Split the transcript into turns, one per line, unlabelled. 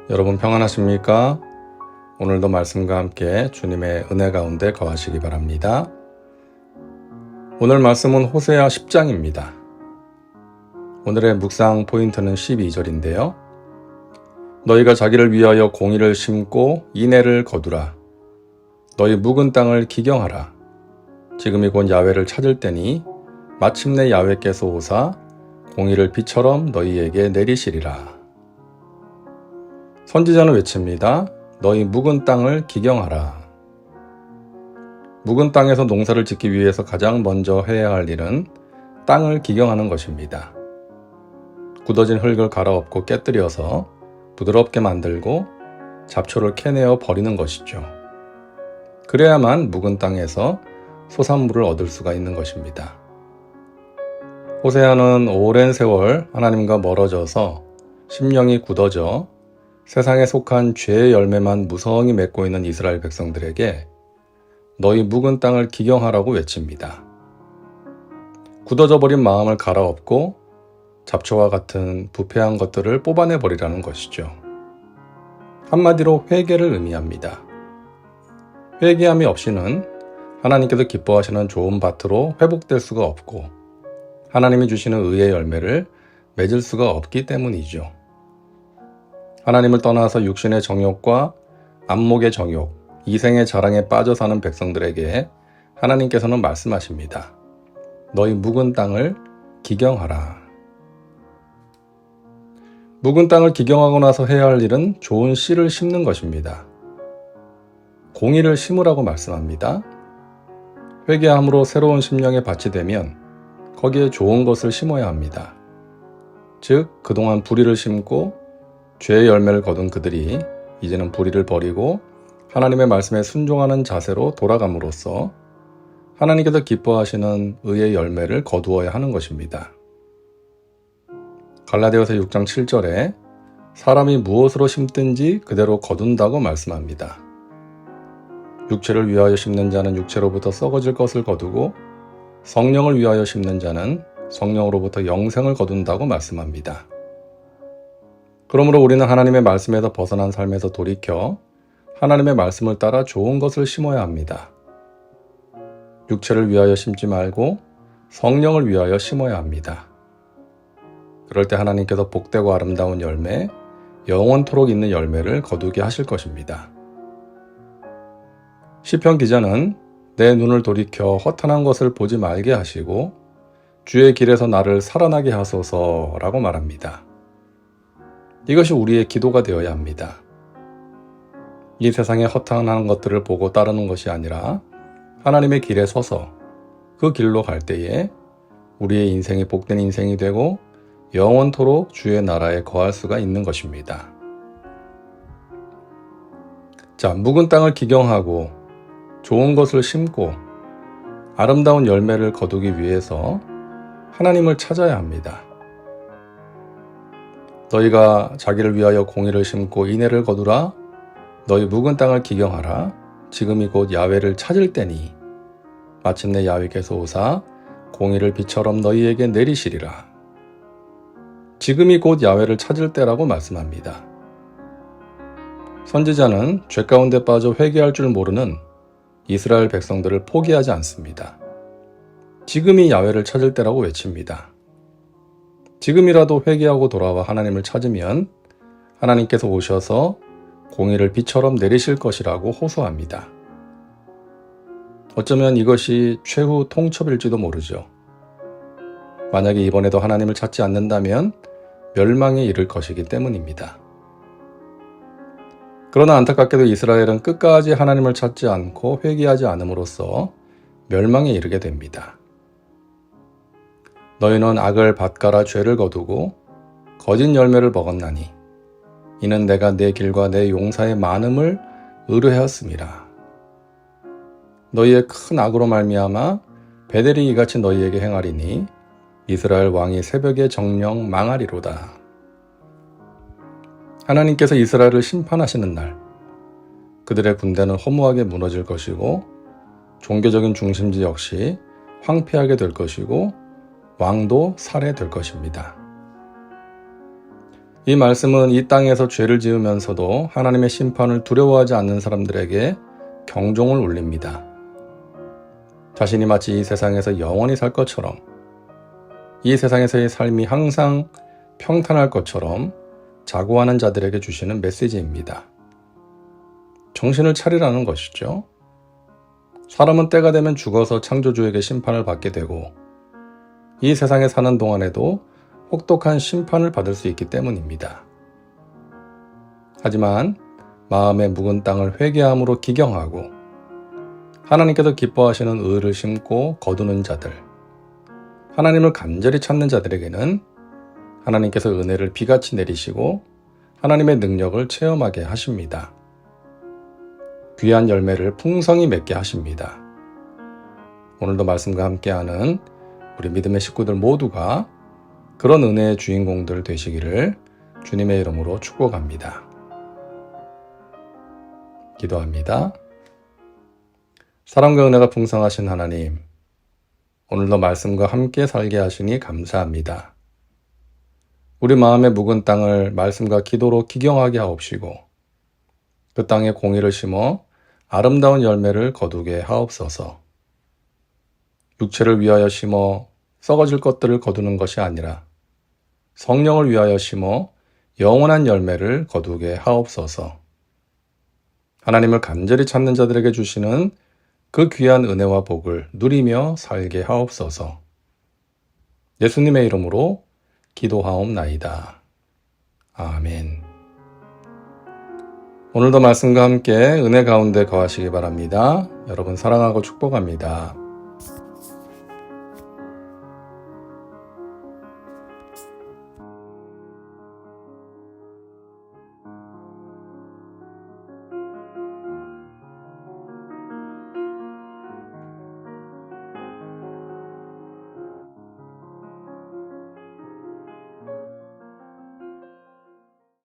여러분 평안하십니까? 오늘도 말씀과 함께 주님의 은혜 가운데 거하시기 바랍니다. 오늘 말씀은 호세아 10장입니다. 오늘의 묵상 포인트는 12절인데요. 너희가 자기를 위하여 공의를 심고 인애를 거두라. 너희 묵은 땅을 기경하라. 지금이 곧 야훼를 찾을 때니 마침내 야훼께서 오사 공의를 비처럼 너희에게 내리시리라. 선지자는 외칩니다. 너희 묵은 땅을 기경하라. 묵은 땅에서 농사를 짓기 위해서 가장 먼저 해야 할 일은 땅을 기경하는 것입니다. 굳어진 흙을 갈아엎고 깨뜨려서 부드럽게 만들고 잡초를 캐내어 버리는 것이죠. 그래야만 묵은 땅에서 소산물을 얻을 수가 있는 것입니다. 호세아는 오랜 세월 하나님과 멀어져서 심령이 굳어져 세상에 속한 죄의 열매만 무성히 맺고 있는 이스라엘 백성들에게 너희 묵은 땅을 기경하라고 외칩니다. 굳어져 버린 마음을 갈아엎고 잡초와 같은 부패한 것들을 뽑아내버리라는 것이죠. 한마디로 회개를 의미합니다. 회개함이 없이는 하나님께서 기뻐하시는 좋은 밭으로 회복될 수가 없고 하나님이 주시는 의의 열매를 맺을 수가 없기 때문이죠. 하나님을 떠나서 육신의 정욕과 안목의 정욕, 이생의 자랑에 빠져 사는 백성들에게 하나님께서는 말씀하십니다. 너희 묵은 땅을 기경하라. 묵은 땅을 기경하고 나서 해야 할 일은 좋은 씨를 심는 것입니다. 공의를 심으라고 말씀합니다. 회개함으로 새로운 심령의 밭이 되면 거기에 좋은 것을 심어야 합니다. 즉 그동안 불의를 심고 죄의 열매를 거둔 그들이 이제는 불의를 버리고 하나님의 말씀에 순종하는 자세로 돌아감으로써 하나님께서 기뻐하시는 의의 열매를 거두어야 하는 것입니다. 갈라디아서 6장 7절에 사람이 무엇으로 심든지 그대로 거둔다고 말씀합니다. 육체를 위하여 심는 자는 육체로부터 썩어질 것을 거두고 성령을 위하여 심는 자는 성령으로부터 영생을 거둔다고 말씀합니다. 그러므로 우리는 하나님의 말씀에서 벗어난 삶에서 돌이켜 하나님의 말씀을 따라 좋은 것을 심어야 합니다. 육체를 위하여 심지 말고 성령을 위하여 심어야 합니다. 그럴 때 하나님께서 복되고 아름다운 열매, 영원토록 있는 열매를 거두게 하실 것입니다. 시편 기자는 내 눈을 돌이켜 허탄한 것을 보지 말게 하시고 주의 길에서 나를 살아나게 하소서라고 말합니다. 이것이 우리의 기도가 되어야 합니다. 이 세상의 허탄한 것들을 보고 따르는 것이 아니라 하나님의 길에 서서 그 길로 갈 때에 우리의 인생이 복된 인생이 되고 영원토록 주의 나라에 거할 수가 있는 것입니다. 자, 묵은 땅을 기경하고 좋은 것을 심고 아름다운 열매를 거두기 위해서 하나님을 찾아야 합니다. 너희가 자기를 위하여 공의를 심고 인애를 거두라. 너희 묵은 땅을 기경하라. 지금이 곧 야훼를 찾을 때니 마침내 야훼께서 오사 공의를 비처럼 너희에게 내리시리라. 지금이 곧 야훼를 찾을 때라고 말씀합니다. 선지자는 죄 가운데 빠져 회개할 줄 모르는 이스라엘 백성들을 포기하지 않습니다. 지금이 야훼를 찾을 때라고 외칩니다. 지금이라도 회개하고 돌아와 하나님을 찾으면 하나님께서 오셔서 공의를 비처럼 내리실 것이라고 호소합니다. 어쩌면 이것이 최후 통첩일지도 모르죠. 만약에 이번에도 하나님을 찾지 않는다면 멸망에 이를 것이기 때문입니다. 그러나 안타깝게도 이스라엘은 끝까지 하나님을 찾지 않고 회개하지 않음으로써 멸망에 이르게 됩니다. 너희는 악을 밭갈아 죄를 거두고 거짓 열매를 먹었나니 이는 내가 내 길과 내 용사의 많음을 의뢰하였음이라. 너희의 큰 악으로 말미암아 베델이 이같이 너희에게 행하리니 이스라엘 왕이 새벽에 정령 망하리로다. 하나님께서 이스라엘을 심판하시는 날 그들의 군대는 허무하게 무너질 것이고 종교적인 중심지 역시 황폐하게 될 것이고 왕도 살해될 것입니다. 이 말씀은 이 땅에서 죄를 지으면서도 하나님의 심판을 두려워하지 않는 사람들에게 경종을 울립니다. 자신이 마치 이 세상에서 영원히 살 것처럼, 이 세상에서의 삶이 항상 평탄할 것처럼 자고하는 자들에게 주시는 메시지입니다. 정신을 차리라는 것이죠. 사람은 때가 되면 죽어서 창조주에게 심판을 받게 되고 이 세상에 사는 동안에도 혹독한 심판을 받을 수 있기 때문입니다. 하지만 마음의 묵은 땅을 회개함으로 기경하고 하나님께서 기뻐하시는 의를 심고 거두는 자들, 하나님을 간절히 찾는 자들에게는 하나님께서 은혜를 비같이 내리시고 하나님의 능력을 체험하게 하십니다. 귀한 열매를 풍성히 맺게 하십니다. 오늘도 말씀과 함께하는 우리 믿음의 식구들 모두가 그런 은혜의 주인공들 되시기를 주님의 이름으로 축복합니다. 기도합니다. 사랑과 은혜가 풍성하신 하나님, 오늘도 말씀과 함께 살게 하시니 감사합니다. 우리 마음의 묵은 땅을 말씀과 기도로 기경하게 하옵시고 그 땅에 공의를 심어 아름다운 열매를 거두게 하옵소서. 육체를 위하여 심어 썩어질 것들을 거두는 것이 아니라 성령을 위하여 심어 영원한 열매를 거두게 하옵소서. 하나님을 간절히 찾는 자들에게 주시는 그 귀한 은혜와 복을 누리며 살게 하옵소서. 예수님의 이름으로 기도하옵나이다. 아멘. 오늘도 말씀과 함께 은혜 가운데 거하시기 바랍니다. 여러분 사랑하고 축복합니다.